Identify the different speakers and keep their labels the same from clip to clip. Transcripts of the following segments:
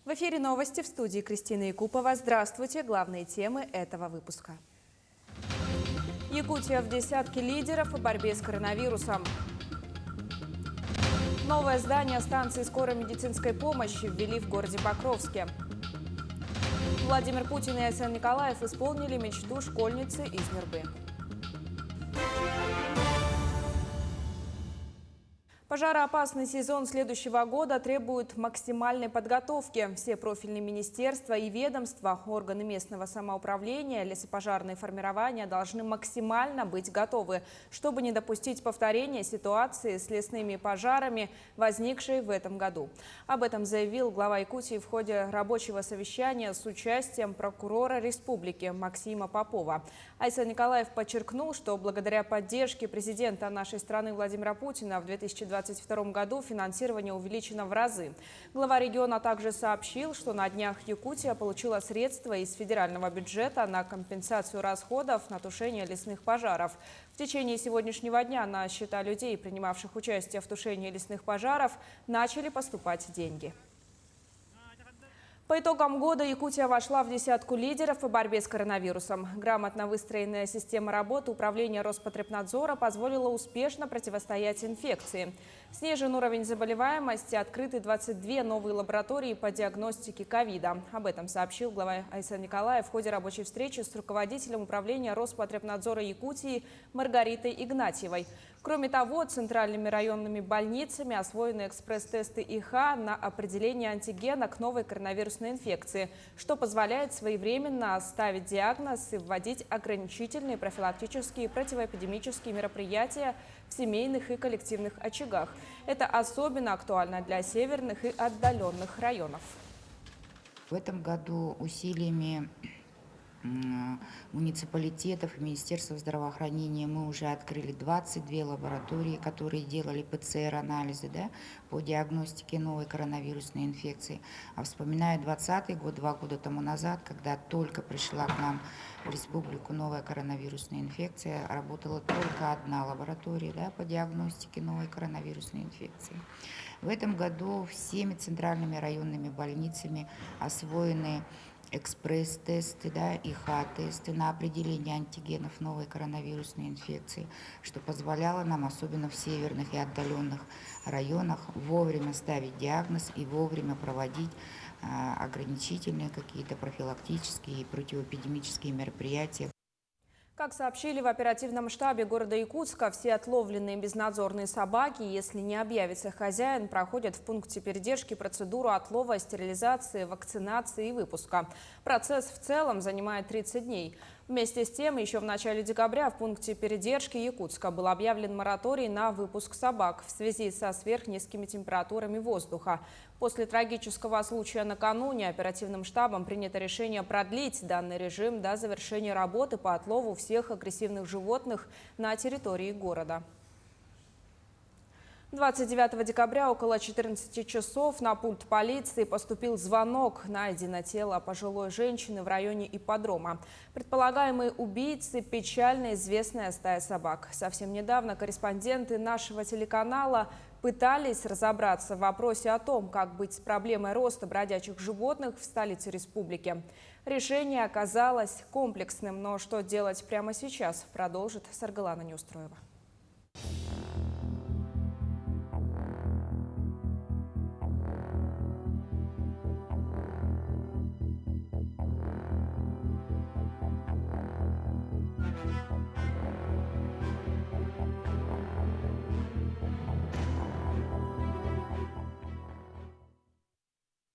Speaker 1: В эфире новости, в студии Кристина Якупова. Здравствуйте. Главные темы этого выпуска. Якутия в десятке лидеров в борьбе с коронавирусом. Новое здание станции скорой медицинской помощи ввели в городе Покровске. Владимир Путин и Айсен Николаев исполнили мечту школьницы из Нюрбы. Пожароопасный сезон следующего года требует максимальной подготовки. Все профильные министерства и ведомства, органы местного самоуправления, лесопожарные формирования должны максимально быть готовы, чтобы не допустить повторения ситуации с лесными пожарами, возникшей в этом году. Об этом заявил глава Якутии в ходе рабочего совещания с участием прокурора республики Максима Попова. Айсен Николаев подчеркнул, что благодаря поддержке президента нашей страны Владимира Путина в 2022 году финансирование увеличено в разы. Глава региона также сообщил, что на днях Якутия получила средства из федерального бюджета на компенсацию расходов на тушение лесных пожаров. В течение сегодняшнего дня на счета людей, принимавших участие в тушении лесных пожаров, начали поступать деньги. По итогам года Якутия вошла в десятку лидеров по борьбе с коронавирусом. Грамотно выстроенная система работы управления Роспотребнадзора позволила успешно противостоять инфекции. Снижен уровень заболеваемости, открыты 22 новые лаборатории по диагностике ковида. Об этом сообщил глава Айсен Николаев в ходе рабочей встречи с руководителем управления Роспотребнадзора Якутии Маргаритой Игнатьевой. Кроме того, центральными районными больницами освоены экспресс-тесты ИХ на определение антигена к новой коронавирусной инфекции, что позволяет своевременно ставить диагноз и вводить ограничительные профилактические и противоэпидемические мероприятия в семейных и коллективных очагах. Это особенно актуально для северных и отдаленных районов.
Speaker 2: В этом году усилиями муниципалитетов и Министерства здравоохранения мы уже открыли 22 лаборатории, которые делали ПЦР-анализы по диагностике новой коронавирусной инфекции. А вспоминаю 2020 год, 2 года тому назад, когда только пришла к нам в республику новая коронавирусная инфекция, работала только одна лаборатория по диагностике новой коронавирусной инфекции. В этом году всеми центральными районными больницами освоены экспресс-тесты, ИХ-тесты на определение антигенов новой коронавирусной инфекции, что позволяло нам, особенно в северных и отдаленных районах, вовремя ставить диагноз и вовремя проводить ограничительные какие-то профилактические и противоэпидемические мероприятия.
Speaker 1: Как сообщили в оперативном штабе города Якутска, все отловленные безнадзорные собаки, если не объявится хозяин, проходят в пункте передержки процедуру отлова, стерилизации, вакцинации и выпуска. Процесс в целом занимает 30 дней. Вместе с тем, еще в начале декабря в пункте передержки Якутска был объявлен мораторий на выпуск собак в связи со сверхнизкими температурами воздуха. После трагического случая накануне оперативным штабом принято решение продлить данный режим до завершения работы по отлову всех агрессивных животных на территории города. 29 декабря около 14 часов на пульт полиции поступил звонок. Найдено тело пожилой женщины в районе ипподрома. Предполагаемые убийцы – печально известная стая собак. Совсем недавно корреспонденты нашего телеканала пытались разобраться в вопросе о том, как быть с проблемой роста бродячих животных в столице республики. Решение оказалось комплексным, но что делать прямо сейчас, продолжит Саргалана Неустроева.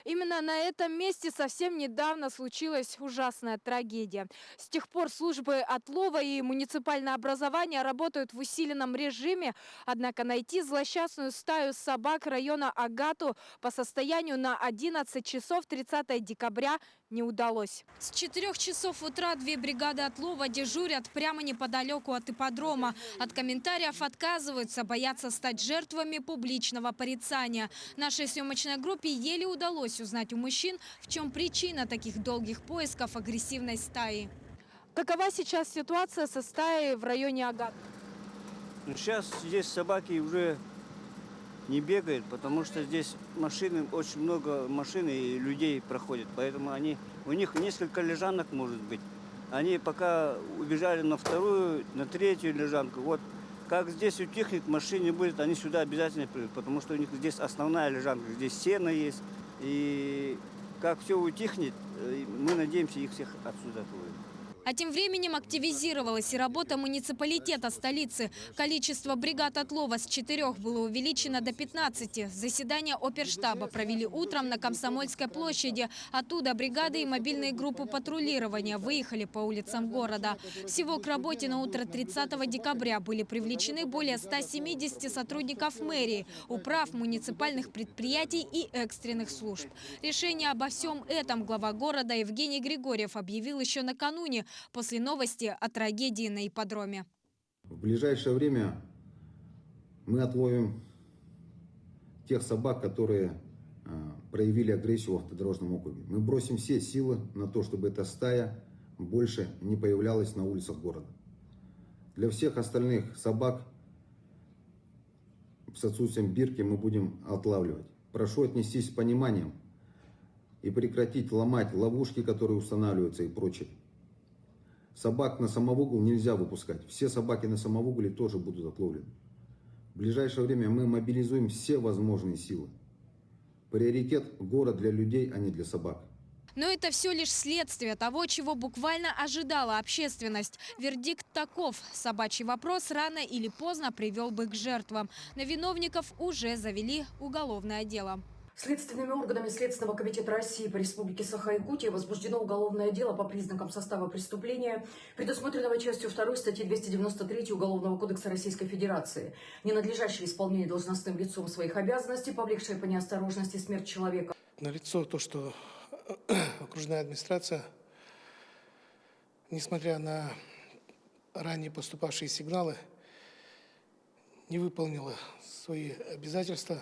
Speaker 3: Именно на этом месте совсем недавно случилась ужасная трагедия. С тех пор службы отлова и муниципальное образование работают в усиленном режиме. Однако найти злосчастную стаю собак района Агату по состоянию на 11 часов 30 декабря не удалось. С 4 часов утра 2 бригады отлова дежурят прямо неподалеку от ипподрома. От комментариев отказываются, боятся стать жертвами публичного порицания. Нашей съемочной группе еле удалось узнать у мужчин, в чем причина таких долгих поисков агрессивной стаи. Какова сейчас ситуация со стаей в районе Агат?
Speaker 4: Сейчас здесь собаки уже не бегает, потому что здесь машины, очень много машин и людей проходит, поэтому у них несколько лежанок может быть. Они пока убежали на вторую, на третью лежанку. Вот как здесь утихнет, машин не будет, они сюда обязательно придут, потому что у них здесь основная лежанка, здесь сено есть. И как все утихнет, мы надеемся их всех отсюда отводить.
Speaker 3: А тем временем активизировалась и работа муниципалитета столицы. Количество бригад отлова с 4 было увеличено до 15. Заседание оперштаба провели утром на Комсомольской площади. Оттуда бригады и мобильные группы патрулирования выехали по улицам города. Всего к работе на утро 30 декабря были привлечены более 170 сотрудников мэрии, управ, муниципальных предприятий и экстренных служб. Решение обо всем этом глава города Евгений Григорьев объявил еще накануне, после новости о трагедии на ипподроме.
Speaker 5: В ближайшее время мы отловим тех собак, которые проявили агрессию в автодорожном округе. Мы бросим все силы на то, чтобы эта стая больше не появлялась на улицах города. Для всех остальных собак с отсутствием бирки мы будем отлавливать. Прошу отнестись с пониманием и прекратить ломать ловушки, которые устанавливаются и прочее. Собак на самовыгул нельзя выпускать. Все собаки на самовыгуле тоже будут отловлены. В ближайшее время мы мобилизуем все возможные силы. Приоритет – город для людей, а не для собак.
Speaker 3: Но это все лишь следствие того, чего буквально ожидала общественность. Вердикт таков. Собачий вопрос рано или поздно привел бы к жертвам. На виновников уже завели уголовное дело.
Speaker 6: Следственными органами Следственного комитета России по Республике Саха-Якутия возбуждено уголовное дело по признакам состава преступления, предусмотренного частью 2 статьи 293 Уголовного кодекса Российской Федерации. Ненадлежащее исполнение должностным лицом своих обязанностей, повлекшее по неосторожности смерть человека.
Speaker 7: Налицо то, что окружная администрация, несмотря на ранее поступавшие сигналы, не выполнила свои обязательства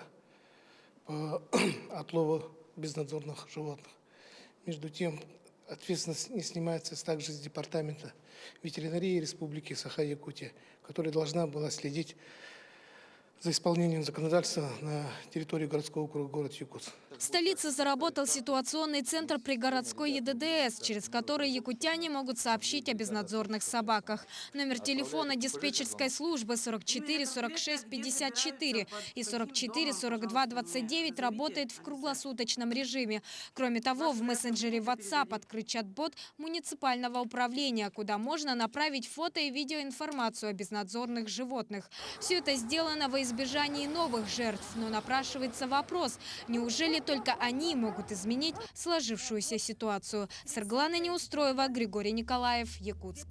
Speaker 7: по отлову безнадзорных животных. Между тем, ответственность не снимается также с департамента ветеринарии Республики Саха-Якутия, которая должна была следить за исполнением законодательства на территории городского округа город Якутск.
Speaker 3: В столице заработал ситуационный центр при городской ЕДДС, через который якутяне могут сообщить о безнадзорных собаках. Номер телефона диспетчерской службы 44 46 54 и 44 42 29 работает в круглосуточном режиме. Кроме того, в мессенджере WhatsApp открыт чат-бот муниципального управления, куда можно направить фото и видеоинформацию о безнадзорных животных. Все это сделано во избежании новых жертв. Но напрашивается вопрос, неужели только они могут изменить сложившуюся ситуацию? Сарглана Неустроева, Григорий Николаев, Якутск.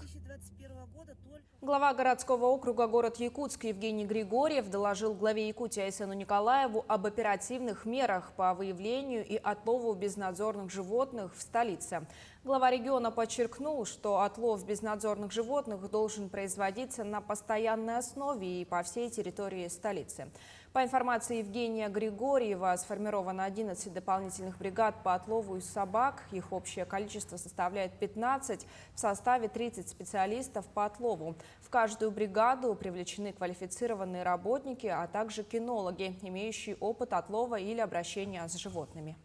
Speaker 1: Глава городского округа город Якутск Евгений Григорьев доложил главе Якутии Айсену Николаеву об оперативных мерах по выявлению и отлову безнадзорных животных в столице. Глава региона подчеркнул, что отлов безнадзорных животных должен производиться на постоянной основе и по всей территории столицы. По информации Евгения Григорьева, сформировано 11 дополнительных бригад по отлову из собак. Их общее количество составляет 15, в составе 30 специалистов по отлову. В каждую бригаду привлечены квалифицированные работники, а также кинологи, имеющие опыт отлова или обращения с животными.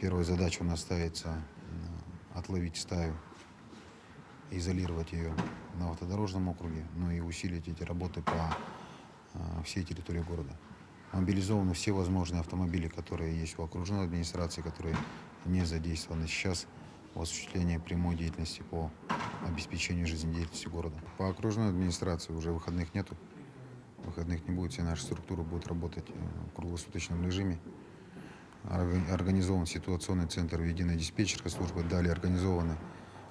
Speaker 8: Первая задача у нас ставится отловить стаю, изолировать ее на автодорожном округе, но и усилить эти работы по всей территории города. Мобилизованы все возможные автомобили, которые есть в окружной администрации, которые не задействованы сейчас в осуществлении прямой деятельности по обеспечению жизнедеятельности города. По окружной администрации уже выходных нету, выходных не будет, все наши структуры будут работать в круглосуточном режиме. Организован ситуационный центр в единой диспетчерской службы, далее организованы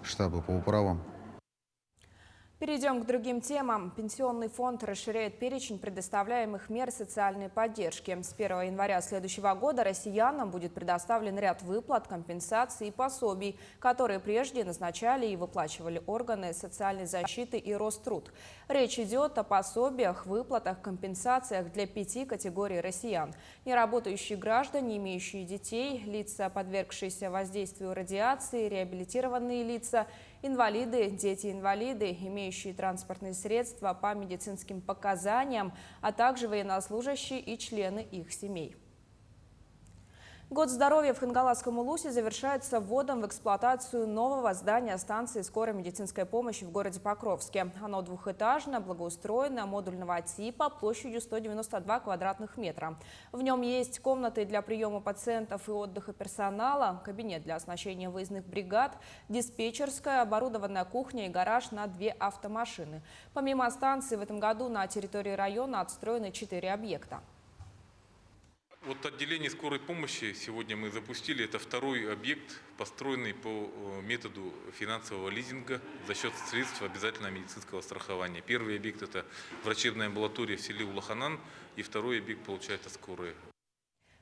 Speaker 8: штабы по управам.
Speaker 1: Перейдем к другим темам. Пенсионный фонд расширяет перечень предоставляемых мер социальной поддержки. С 1 января следующего года россиянам будет предоставлен ряд выплат, компенсаций и пособий, которые прежде назначали и выплачивали органы социальной защиты и Роструд. Речь идет о пособиях, выплатах, компенсациях для 5 категорий россиян. Неработающие граждане, имеющие детей, лица, подвергшиеся воздействию радиации, реабилитированные лица, инвалиды, дети-инвалиды, имеющие транспортные средства по медицинским показаниям, а также военнослужащие и члены их семей. Год здоровья в Хангаласском Улусе завершается вводом в эксплуатацию нового здания станции скорой медицинской помощи в городе Покровске. Оно двухэтажное, благоустроенное, модульного типа, площадью 192 квадратных метра. В нем есть комнаты для приема пациентов и отдыха персонала, кабинет для оснащения выездных бригад, диспетчерская, оборудованная кухня и гараж на 2 автомашины. Помимо станции, в этом году на территории района отстроены 4 объекта.
Speaker 9: Вот отделение скорой помощи сегодня мы запустили. Это второй объект, построенный по методу финансового лизинга за счет средств обязательного медицинского страхования. Первый объект – это врачебная амбулатория в селе Улаханан, и второй объект, получается, скорая.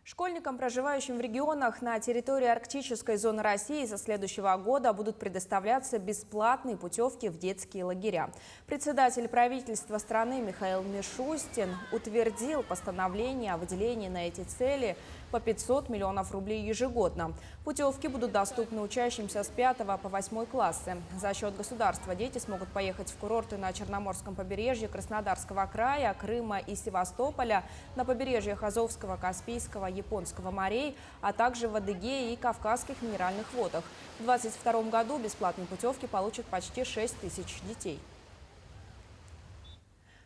Speaker 1: Школьникам, проживающим в регионах на территории арктической зоны России, со следующего года будут предоставляться бесплатные путевки в детские лагеря. Председатель правительства страны Михаил Мишустин утвердил постановление о выделении на эти цели по 500 миллионов рублей ежегодно. Путевки будут доступны учащимся с 5 по 8 классы. За счет государства дети смогут поехать в курорты на Черноморском побережье Краснодарского края, Крыма и Севастополя, на побережьях Азовского, Каспийского, Японского морей, а также в Адыгее и Кавказских минеральных водах. В 2022 году бесплатные путевки получат почти 6 тысяч детей.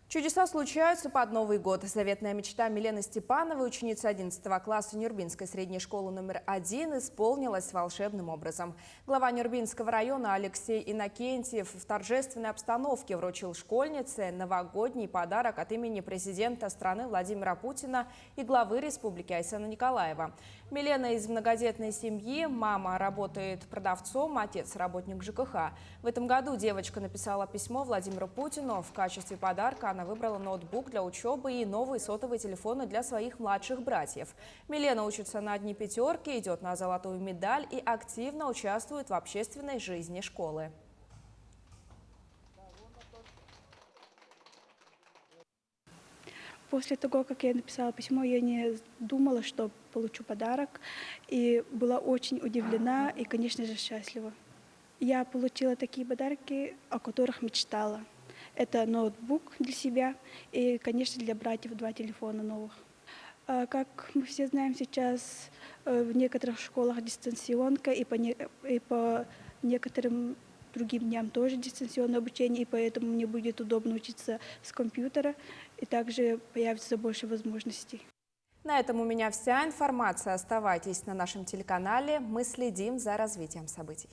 Speaker 1: Чудеса случаются под Новый год. Заветная мечта Милены Степановой, ученицы 11 класса Нюрбинской средней школы номер 1, исполнилась волшебным образом. Глава Нюрбинского района Алексей Иннокентьев в торжественной обстановке вручил школьнице новогодний подарок от имени президента страны Владимира Путина и главы республики Айсена Николаева. Милена из многодетной семьи, мама работает продавцом, отец работник ЖКХ. В этом году девочка написала письмо Владимиру Путину. В качестве подарка она выбрала ноутбук для учебы и новые сотовые телефоны для своих младших братьев. Милена учится на одни пятерки, идет на золотую медаль и активно участвует в общественной жизни школы.
Speaker 10: После того, как я написала письмо, я не думала, что получу подарок, и была очень удивлена и, конечно же, счастлива. Я получила такие подарки, о которых мечтала. Это ноутбук для себя и, конечно, для братьев 2 телефона новых. Как мы все знаем, сейчас в некоторых школах дистанционка, и по некоторым другим дням тоже дистанционное обучение, и поэтому мне будет удобно учиться с компьютера, и также появится больше возможностей.
Speaker 1: На этом у меня вся информация. Оставайтесь на нашем телеканале. Мы следим за развитием событий.